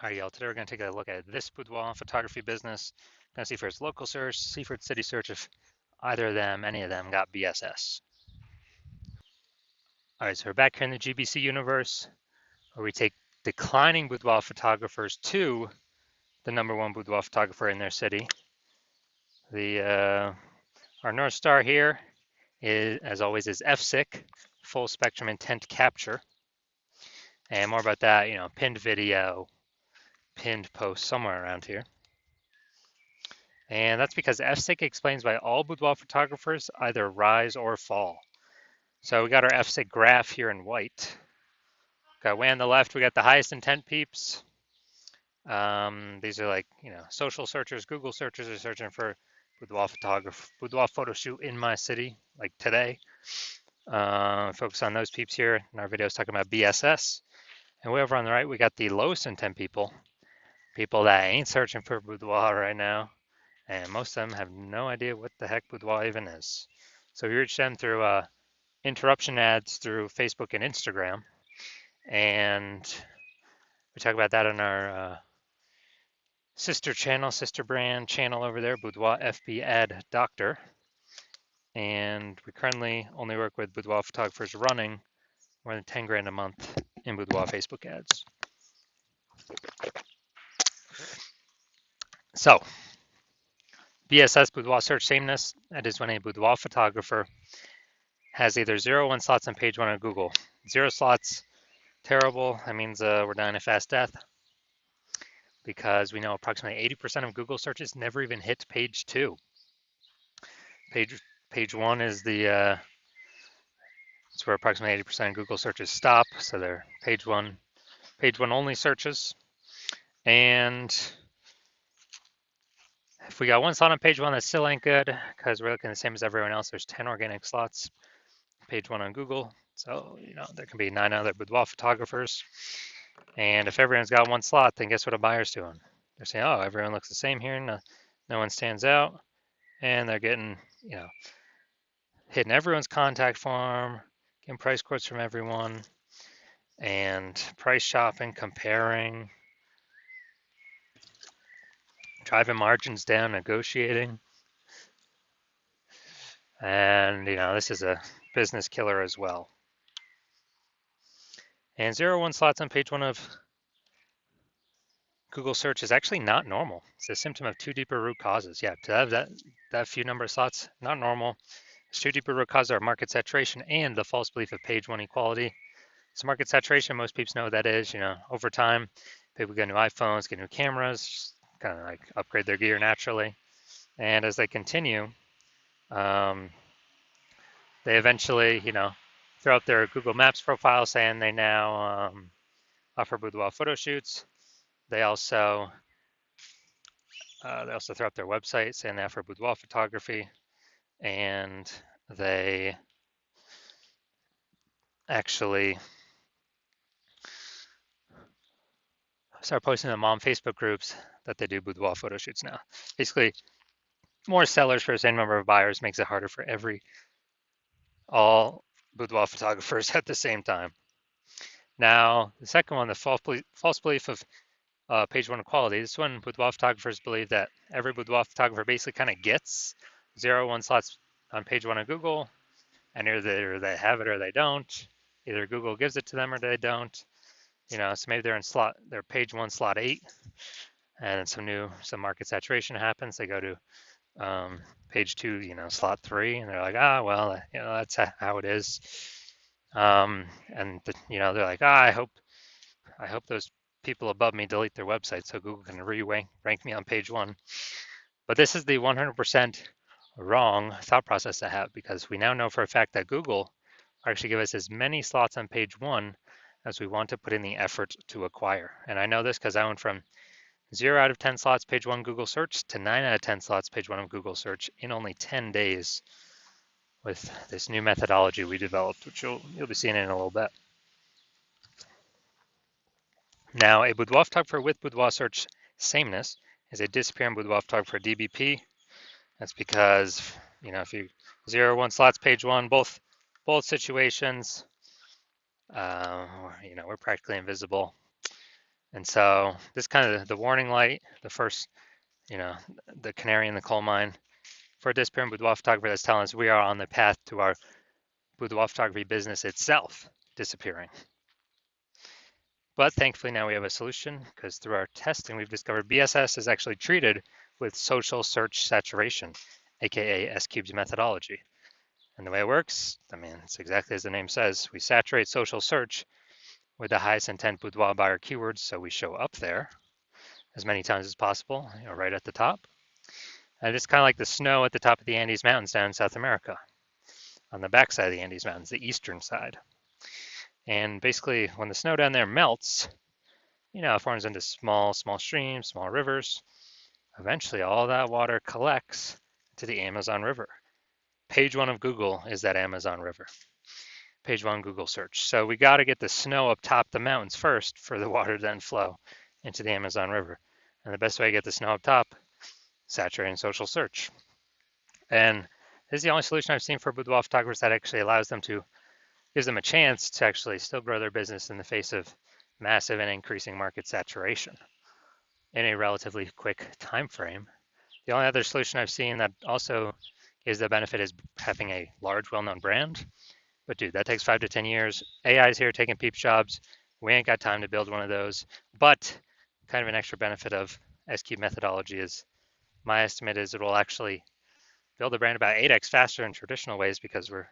All right, y'all, today we're going to take a look at this boudoir photography business. Going to see for its local search, see for its city search if either of them, any of them, got BSS. All right, so we're back here in the GBC universe where we take declining boudoir photographers to the #1 boudoir photographer in their city. Our North Star here is, as always, is FSIC, full spectrum intent capture. And more about that, pinned video, pinned post somewhere around here. And that's because FSIC explains why all boudoir photographers either rise or fall. So we got our FSIC graph here in white. Got way on the left, we got the highest intent peeps. These are like, social searchers, Google searchers are searching for boudoir photo shoot in my city, like today. Focus on those peeps here. In our video is talking about BSS. And way over on the right, we got the lowest intent people that ain't searching for boudoir right now. And most of them have no idea what the heck boudoir even is. So we reach them through interruption ads through Facebook and Instagram. And we talk about that on our sister brand channel over there, Boudoir FB Ad Doctor. And we currently only work with boudoir photographers running more than 10 grand a month in boudoir Facebook ads. So, BSS, boudoir search sameness, that is when a boudoir photographer has either 0 or 1 slots on page 1 of Google. 0 slots, terrible. That means we're dying a fast death because we know approximately 80% of Google searches never even hit page 2. Page 1 is it's where approximately 80% of Google searches stop. So they're page one only searches. And if we got 1 slot on page 1, that still ain't good because we're looking the same as everyone else. There's 10 organic slots, page 1 on Google. So, there can be 9 other boudoir photographers. And if everyone's got 1 slot, then guess what a buyer's doing? They're saying, oh, everyone looks the same here. No one stands out. And they're getting, hitting everyone's contact form, getting price quotes from everyone, and price shopping, comparing, driving margins down, negotiating. And, this is a business killer as well. And 0 1 slots on page 1 of Google search is actually not normal. It's a symptom of 2 deeper root causes. Yeah, to have that few number of slots, not normal. It's 2 deeper root causes are market saturation and the false belief of page 1 equality. So market saturation, most people know what that is. Over time, people get new iPhones, get new cameras, kind of like upgrade their gear naturally. And as they continue, they eventually, throw up their Google Maps profile saying they now offer boudoir photo shoots. They also throw up their website saying they offer boudoir photography, and they actually start posting in mom Facebook groups that they do boudoir photo shoots now. Basically, more sellers for the same number of buyers makes it harder for all boudoir photographers at the same time. Now, the second one, the false belief of page 1 equality. This one, boudoir photographers believe that every boudoir photographer basically kind of gets 0 1 slots on page 1 of Google, and either they have it or they don't. Either Google gives it to them or they don't. So maybe they're in they're page 1 slot 8, and some market saturation happens. They go to page 2, slot 3, and they're like, well, that's how it is. And they're like, I hope those people above me delete their website so Google can rank me on page 1. But this is the 100% wrong thought process to have, because we now know for a fact that Google actually give us as many slots on page 1 as we want to put in the effort to acquire. And I know this because I went from 0 out of 10 slots page 1 Google search to 9 out of 10 slots page 1 of Google search in only 10 days with this new methodology we developed, which you'll be seeing in a little bit. Now, a boudoir photographer with boudoir search sameness is a disappearing boudoir photographer DBP. That's because, if you 0 1 slots page 1, both situations, we're practically invisible. And so this is kind of the warning light, the first, you know, the canary in the coal mine for a disappearing boudoir photographer that's telling us we are on the path to our boudoir photography business itself disappearing. But thankfully now we have a solution because through our testing we've discovered BSS is actually treated with social search saturation, aka S-Cube's methodology. And the way it works, I mean, it's exactly as the name says. We saturate social search with the highest intent boudoir buyer keywords, so we show up there as many times as possible, right at the top. And it's kind of like the snow at the top of the Andes Mountains down in South America, on the backside of the Andes Mountains, the eastern side. And basically, when the snow down there melts, it forms into small streams, small rivers. Eventually, all that water collects to the Amazon River. Page 1 of Google is that Amazon River. Page 1 Google search. So we got to get the snow up top the mountains first for the water to then flow into the Amazon River. And the best way to get the snow up top, saturating social search. And this is the only solution I've seen for boudoir photographers that actually gives them a chance to actually still grow their business in the face of massive and increasing market saturation in a relatively quick time frame. The only other solution I've seen that also gives the benefit is having a large, well-known brand. But dude, that takes 5 to 10 years. AI is here taking peep jobs. We ain't got time to build one of those. But kind of an extra benefit of S-Cube methodology is my estimate is it will actually build a brand about 8x faster in traditional ways because we're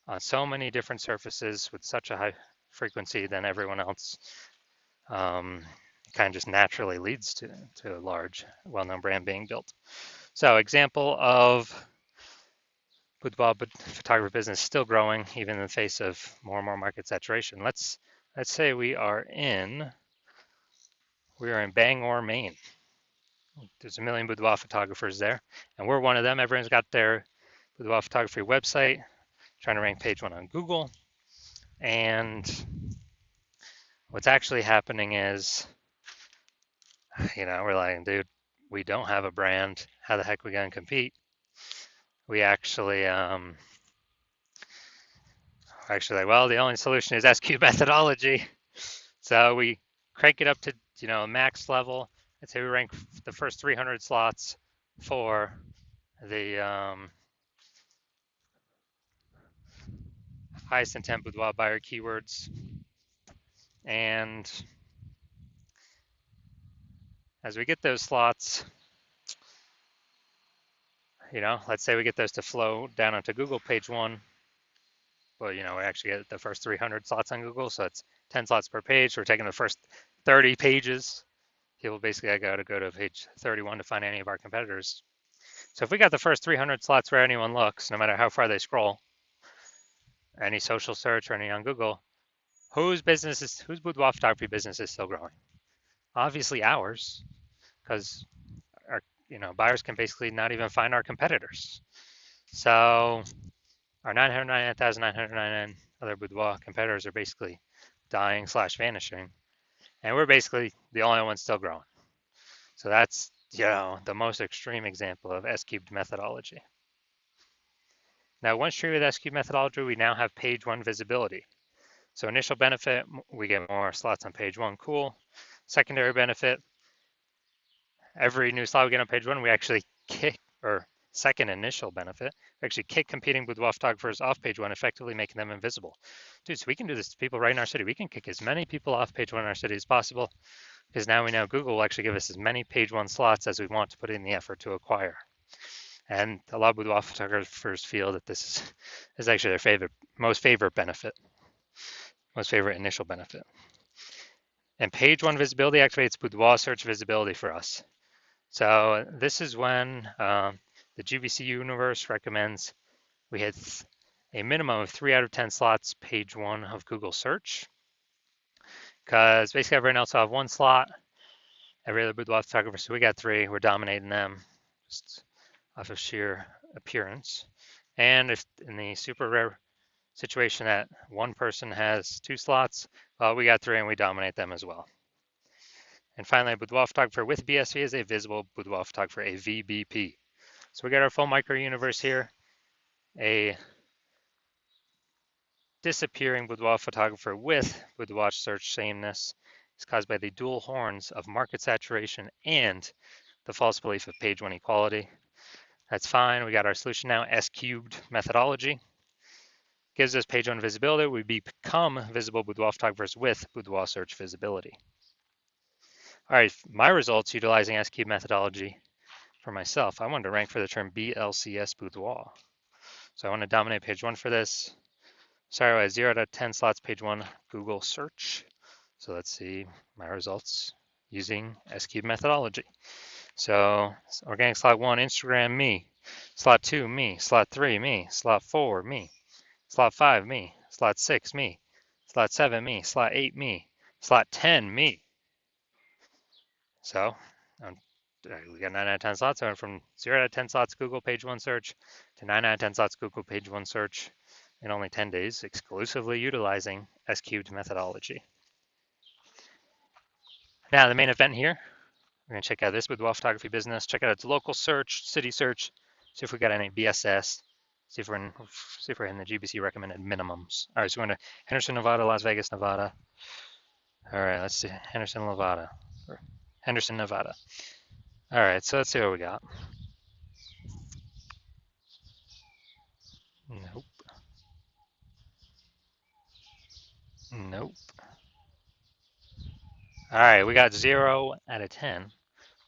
on so many different surfaces with such a high frequency than everyone else. Kind of just naturally leads to a large, well-known brand being built. So example of boudoir photography business still growing even in the face of more and more market saturation. Let's say we are in Bangor, Maine. There's a million boudoir photographers there, and we're one of them. Everyone's got their boudoir photography website, trying to rank page 1 on Google. And what's actually happening is, we're like, dude, we don't have a brand. How the heck are we going to compete? We actually, well, the only solution is S-Cube methodology. So we crank it up to, max level. I'd say we rank the first 300 slots for the highest intent boudoir buyer keywords. And as we get those slots, let's say we get those to flow down onto Google page 1. Well, we actually get the first 300 slots on Google, so it's 10 slots per page. We're taking the first 30 pages. People basically got to go to page 31 to find any of our competitors. So if we got the first 300 slots where anyone looks, no matter how far they scroll, any social search or any on Google, whose boudoir photography business is still growing? Obviously ours, because our buyers can basically not even find our competitors. So our 999,999 other boudoir competitors are basically dying / vanishing, and we're basically the only ones still growing. So that's the most extreme example of S-Cubed methodology. Now, once treated with S-Cubed methodology, we now have page 1 visibility. So initial benefit, we get more slots on page 1, cool. Secondary benefit, every new slot we get on page 1, we actually kick, or second initial benefit, we actually kick competing boudoir photographers off page 1, effectively making them invisible. Dude, so we can do this to people right in our city. We can kick as many people off page 1 in our city as possible, because now we know Google will actually give us as many page 1 slots as we want to put in the effort to acquire. And a lot of boudoir photographers feel that this is actually their most favorite initial benefit. And page 1 visibility activates boudoir search visibility for us. So this is when the GVC universe recommends we hit a minimum of 3 out of 10 slots page 1 of Google search, because basically everyone else will have 1 slot, every other boudoir photographer, so we got 3, we're dominating them just off of sheer appearance. And if in the super rare situation that one person has 2 slots, well, we got 3 and we dominate them as well. And finally, a boudoir photographer with BSV is a visible boudoir photographer, a VBP. So we got our full micro universe here, a disappearing boudoir photographer with boudoir search sameness, is caused by the dual horns of market saturation and the false belief of page one equality. That's fine. We got our solution now. S cubed methodology gives us page one visibility. We become visible boudoir photographers with boudoir search visibility. All right, my results utilizing S cubed methodology for myself. I wanted to rank for the term BLCS boudoir. So I want to dominate page one for this. Sorry, I had 0 out of 10 slots, page one, Google search. So let's see my results using S cubed methodology. So organic slot 1, Instagram, me. Slot 2, me. Slot 3, me. Slot 4, me. Slot 5, me. Slot 6, me. Slot 7, me. Slot 8, me. Slot 10, me. So we got 9 out of 10 slots. I went from 0 out of 10 slots Google page one search to 9 out of 10 slots Google page one search in only 10 days, exclusively utilizing S cubed methodology. Now the main event here, we're going to check out this boudoir photography business, check out its local search, city search, see if we got any BSS, see if we're in the GBC recommended minimums. All right, so we're going to Henderson, Nevada, Las Vegas, Nevada. All right, let's see, Henderson, Nevada. Henderson, Nevada. All right, so let's see what we got. Nope. Nope. All right, we got 0 out of 10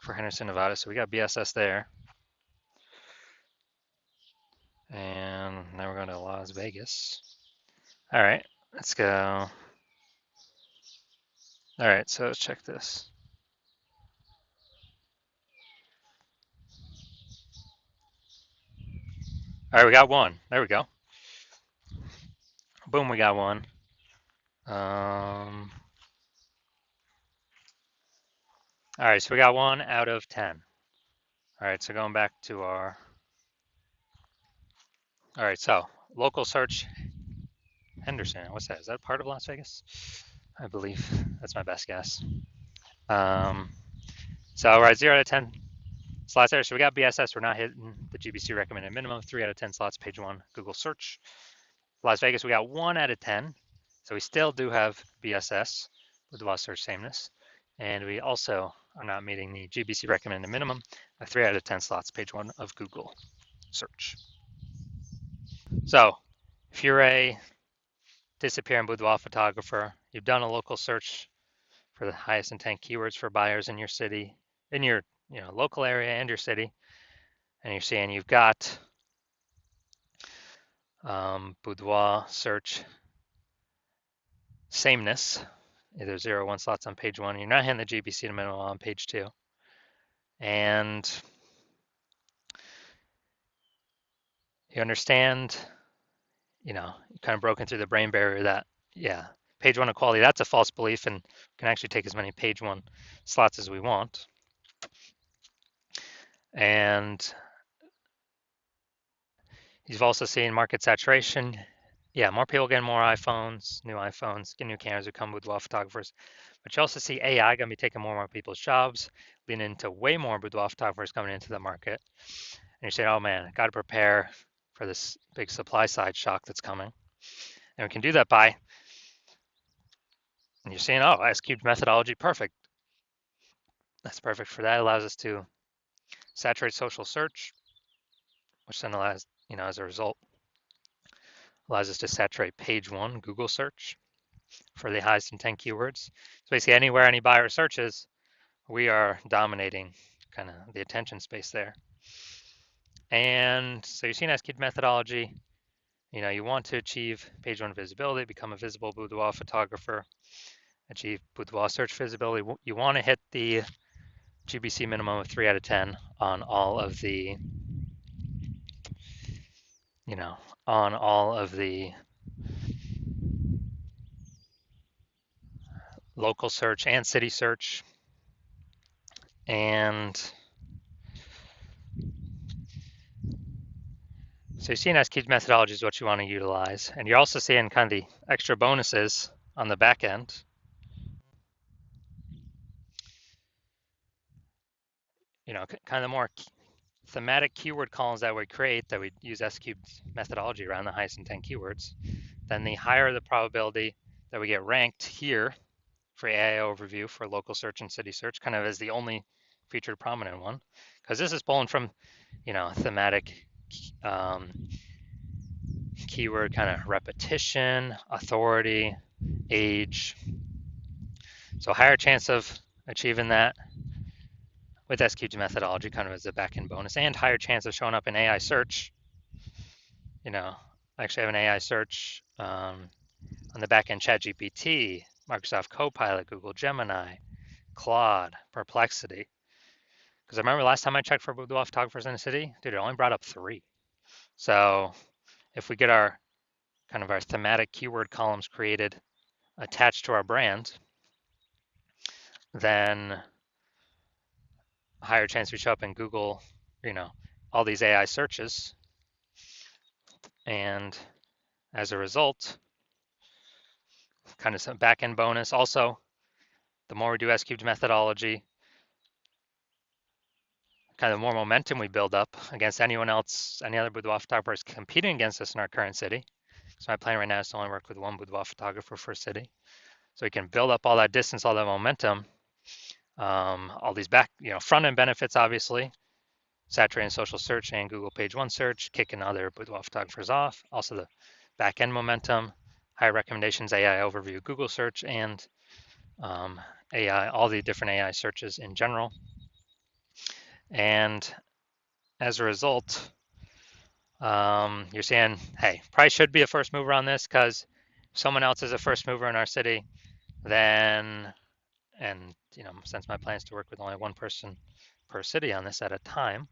for Henderson, Nevada, so we got BSS there. And now we're going to Las Vegas. All right, let's go. All right, so let's check this. All right, we got one. There we go. Boom, we got one. All right, so we got 1 out of 10. All right, so going back to our. All right, so local search Henderson. What's that? Is that part of Las Vegas? I believe that's my best guess. So all right, 0 out of 10 slots there. So we got BSS. We're not hitting the GBC recommended minimum. 3 out of 10 slots, page one, Google search. Las Vegas, we got 1 out of 10. So we still do have BSS with the search sameness. And we also are not meeting the GBC recommended minimum of 3 out of 10 slots, page one of Google search. So if you're a disappearing boudoir photographer, you've done a local search for the highest intent keywords for buyers in your city, in your local area and your city, and you're seeing you've got boudoir search sameness, either 0 or 1 slots on page one. You're not hitting the GBC to minimum on page 2, and you understand, you kind of broken through the brain barrier that page one equality, that's a false belief, and we can actually take as many page one slots as we want. And you've also seen market saturation. Yeah, more people getting more iPhones, new iPhones, get new cameras who come with boudoir photographers. But you also see AI going to be taking more and more people's jobs, leading into way more boudoir photographers coming into the market. And you say, oh man, got to prepare for this big supply side shock that's coming. And we can do that by, and you're saying, oh, S cubed methodology, perfect. That's perfect for that. It allows us to saturate social search, which then allows, as a result, allows us to saturate page one Google search for the highest intent keywords. So basically anywhere any buyer searches, we are dominating kind of the attention space there. And so you're seeing S cubed methodology, you want to achieve page one visibility, become a visible boudoir photographer, achieve boudoir search visibility. You want to hit the GBC minimum of 3 out of 10 on all of the, on all of the local search and city search. And so you're seeing S cubed methodology is what you want to utilize. And you're also seeing kind of the extra bonuses on the back end. Kind of the more thematic keyword columns that we create, that we use S cubed methodology around the highest intent keywords, then the higher the probability that we get ranked here for AI overview for local search and city search, kind of as the only featured prominent one, because this is pulling from, thematic um, keyword kind of repetition, authority, age. So higher chance of achieving that with SQG methodology, kind of as a back-end bonus, and higher chance of showing up in AI search. I actually have an AI search on the back-end ChatGPT, Microsoft Copilot, Google Gemini, Claude, Perplexity. Because I remember last time I checked for boudoir photographers in the city, dude, it only brought up 3. So if we get our thematic keyword columns created attached to our brand, then higher chance we show up in Google, all these AI searches. And as a result, kind of some back end bonus. Also, the more we do S-cubed methodology, kind of the more momentum we build up against anyone else, any other boudoir photographers competing against us in our current city. So my plan right now is to only work with one boudoir photographer for a city. So we can build up all that distance, all that momentum, all these front end benefits, obviously, saturating social search and Google page 1 search, kicking other boudoir photographers off. Also the back end momentum, high recommendations, AI overview, Google search, and AI, all the different AI searches in general. And as a result, you're saying, hey, probably should be a first mover on this because someone else is a first mover in our city, then, and since my plan is to work with only one person per city on this at a time,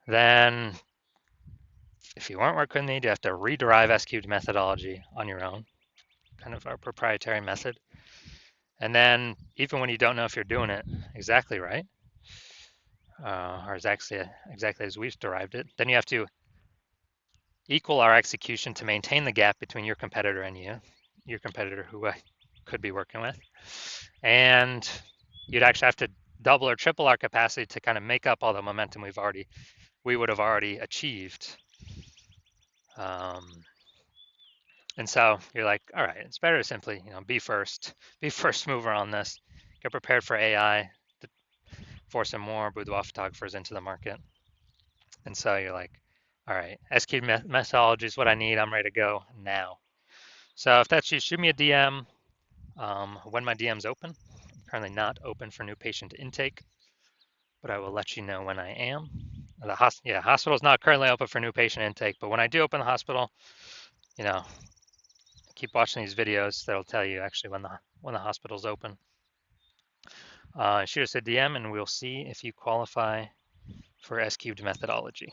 then if you weren't working with me, you have to rederive S-cubed methodology on your own, kind of our proprietary method. And then even when you don't know if you're doing it exactly right, or exactly as we've derived it, then you have to equal our execution to maintain the gap between your competitor and your competitor who I could be working with. And you'd actually have to double or triple our capacity to kind of make up all the momentum we would have already achieved. And so you're like, all right, it's better to simply, be first mover on this, get prepared for AI to force some more boudoir photographers into the market. And so you're like, all right, SQ methodology is what I need. I'm ready to go now. So if that's you, shoot me a DM when my DM's open. I'm currently not open for new patient intake, but I will let you know when I am. The hospital is not currently open for new patient intake, but when I do open the hospital, keep watching these videos. That'll tell you actually when the hospital's open. Shoot us a DM and we'll see if you qualify for S-cubed methodology.